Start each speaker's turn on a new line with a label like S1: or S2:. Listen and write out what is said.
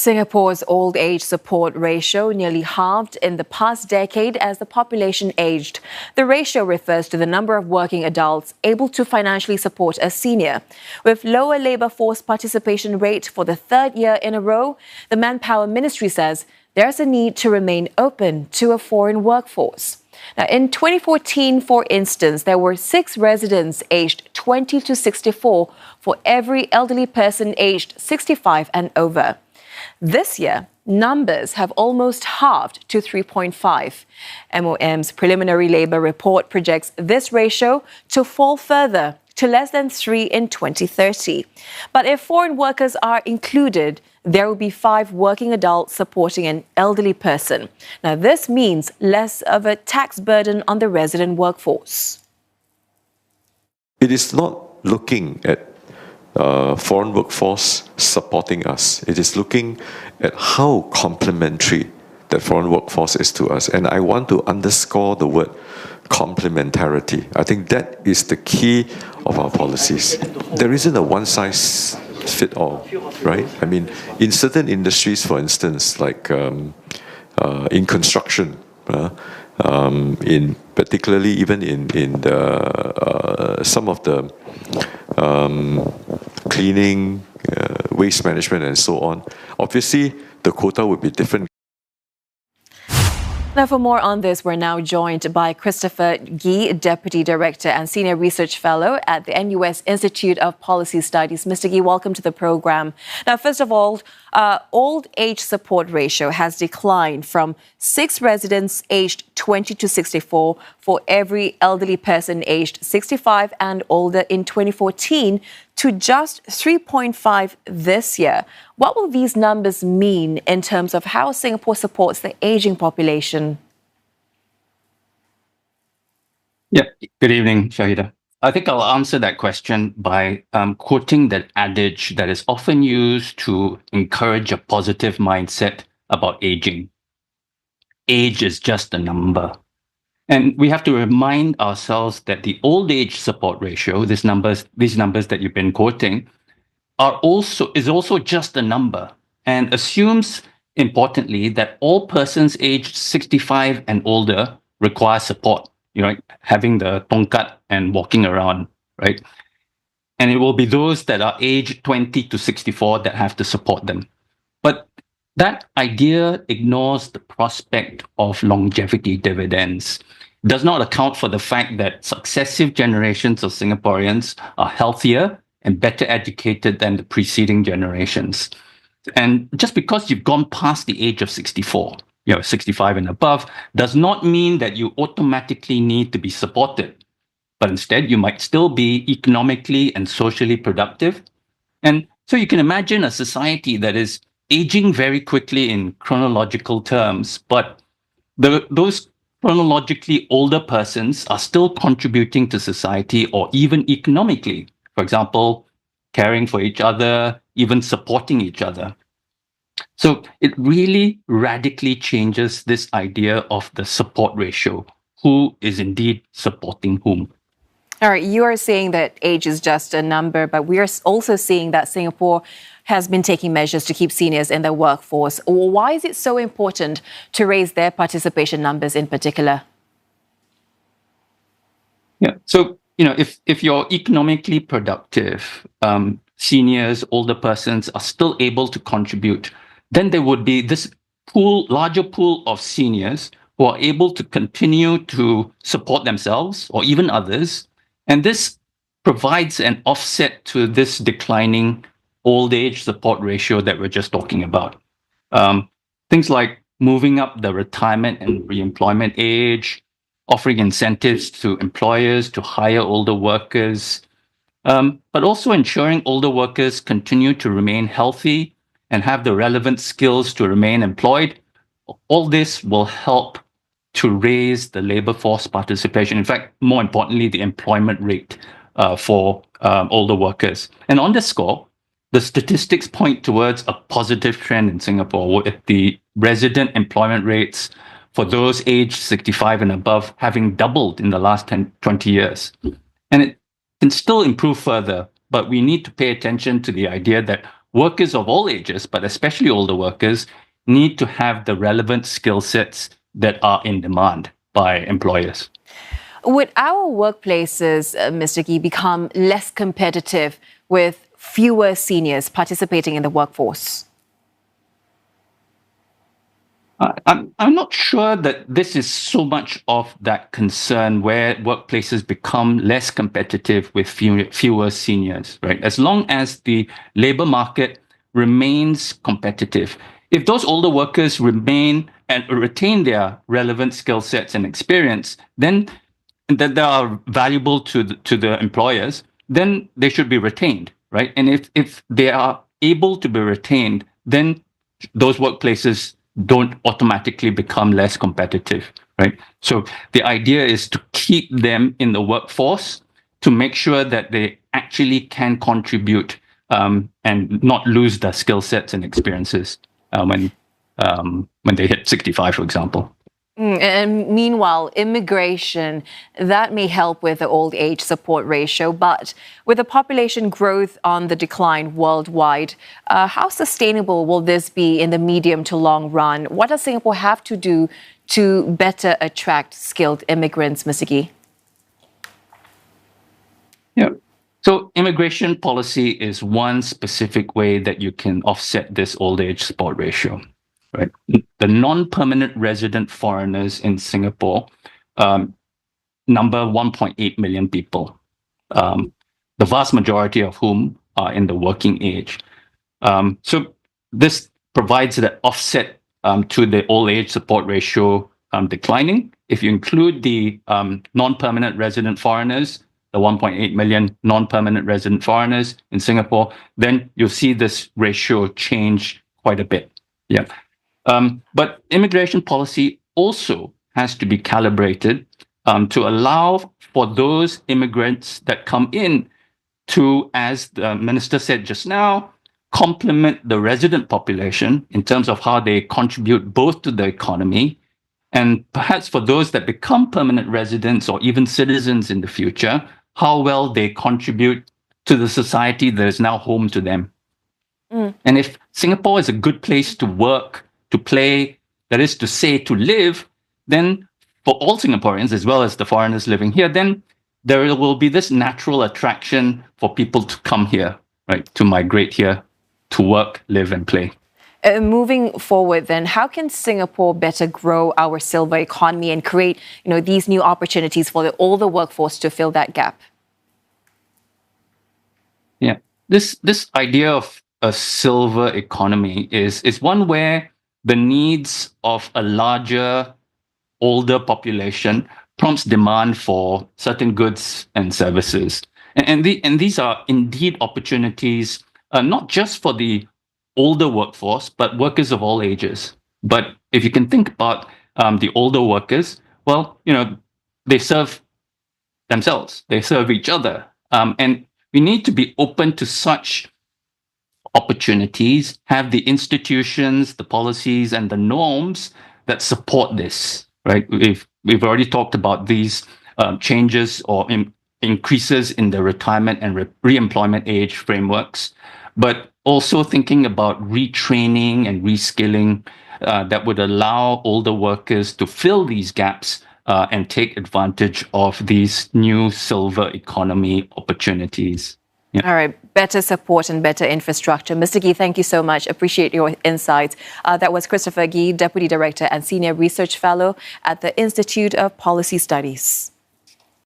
S1: Singapore's old age support ratio nearly halved in the past decade as the population aged. The ratio refers to the number of working adults able to financially support a senior. With lower labour force participation rate for the third year in a row, the Manpower Ministry says there's a need to remain open to a foreign workforce. Now, in 2014, for instance, there were 6 residents aged 20 to 64 for every elderly person aged 65 and over. This year, numbers have almost halved to 3.5. MOM's preliminary labour report projects this ratio to fall further to less than 3 in 2030. But if foreign workers are included, there will be 5 working adults supporting an elderly person. Now, this means less of a tax burden on the resident workforce.
S2: It is not looking at foreign workforce supporting us. It is looking at how complementary that foreign workforce is to us. And I want to underscore the word complementarity. I think that is the key of our policies. There isn't a one-size-fits-all, right? I mean, in certain industries, for instance, like in construction, in particularly even in the some of the cleaning, waste management, and so on. Obviously, the quota would be different.
S1: Now, for more on this, we're now joined by Christopher Gee, Deputy Director and Senior Research Fellow at the NUS Institute of Policy Studies. Mr. Gee, welcome to the program. Now, first of all, old age support ratio has declined from 6 residents aged 20 to 64 for every elderly person aged 65 and older in 2014 to just 3.5 this year. What will these numbers mean in terms of how Singapore supports the aging population?
S3: Yeah, good evening, Shahida. I think I'll answer that question by quoting that adage that is often used to encourage a positive mindset about aging. Age is just a number. And we have to remind ourselves that the old age support ratio, these numbers that you've been quoting, is also just a number and assumes, importantly, that all persons aged 65 and older require support, having the tongkat and walking around, right? And it will be those that are aged 20 to 64 that have to support them. But that idea ignores the prospect of longevity dividends. It does not account for the fact that successive generations of Singaporeans are healthier and better educated than the preceding generations. And just because you've gone past the age of 64, 65 and above, does not mean that you automatically need to be supported. But instead, you might still be economically and socially productive. And so you can imagine a society that is aging very quickly in chronological terms, but those chronologically older persons are still contributing to society or even economically. For example, caring for each other, even supporting each other. So it really radically changes this idea of the support ratio. Who is indeed supporting whom?
S1: All right, you are saying that age is just a number, but we are also seeing that Singapore has been taking measures to keep seniors in the workforce. Why is it so important to raise their participation numbers in particular?
S3: Yeah, so, if you're economically productive, seniors, older persons are still able to contribute, then there would be this larger pool of seniors who are able to continue to support themselves or even others. And this provides an offset to this declining old age support ratio that we're just talking about. Things like moving up the retirement and re-employment age, offering incentives to employers to hire older workers, but also ensuring older workers continue to remain healthy and have the relevant skills to remain employed. All this will help to raise the labor force participation. In fact, more importantly, the employment rate for older workers. And on this score, the statistics point towards a positive trend in Singapore, with the resident employment rates for those aged 65 and above having doubled in the last 20 years. And it can still improve further, but we need to pay attention to the idea that workers of all ages, but especially older workers, need to have the relevant skill sets that are in demand by employers.
S1: Would our workplaces, Mr. Gee, become less competitive with fewer seniors participating in the workforce?
S3: I'm not sure that this is so much of that concern where workplaces become less competitive with fewer seniors, right? As long as the labor market remains competitive, if those older workers remain and retain their relevant skill sets and experience, then that they are valuable to the employers, then they should be retained, right? And if they are able to be retained, then those workplaces don't automatically become less competitive, right? So the idea is to keep them in the workforce to make sure that they actually can contribute and not lose their skill sets and experiences when they hit 65, for example.
S1: And meanwhile, immigration, that may help with the old age support ratio, but with the population growth on the decline worldwide, how sustainable will this be in the medium to long run? What does Singapore have to do to better attract skilled immigrants, Mr. Gee?
S3: Yeah. So immigration policy is one specific way that you can offset this old age support ratio. Right. The non-permanent resident foreigners in Singapore number 1.8 million people, the vast majority of whom are in the working age. So this provides the offset to the old age support ratio declining. If you include the non-permanent resident foreigners, the 1.8 million non-permanent resident foreigners in Singapore, then you'll see this ratio change quite a bit. Yeah. But immigration policy also has to be calibrated to allow for those immigrants that come in to, as the minister said just now, complement the resident population in terms of how they contribute both to the economy and perhaps for those that become permanent residents or even citizens in the future, how well they contribute to the society that is now home to them. And if Singapore is a good place to work, to play, that is to say, to live, then for all Singaporeans, as well as the foreigners living here, then there will be this natural attraction for people to come here, right, to migrate here, to work, live, and play.
S1: Moving forward, then, how can Singapore better grow our silver economy and create, these new opportunities for the older workforce to fill that gap?
S3: Yeah, this idea of a silver economy is one where the needs of a larger, older population prompts demand for certain goods and services. And these are indeed opportunities, not just for the older workforce, but workers of all ages. But if you can think about the older workers, well, they serve themselves, they serve each other. And we need to be open to such opportunities, have the institutions, the policies, and the norms that support this, right? We've already talked about these changes or increases in the retirement and re-employment age frameworks, but also thinking about retraining and reskilling that would allow older workers to fill these gaps and take advantage of these new silver economy opportunities. Yeah.
S1: All right. Better support and better infrastructure. Mr. Gee, thank you so much. Appreciate your insights. That was Christopher Gee, Deputy Director and Senior Research Fellow at the Institute of Policy Studies.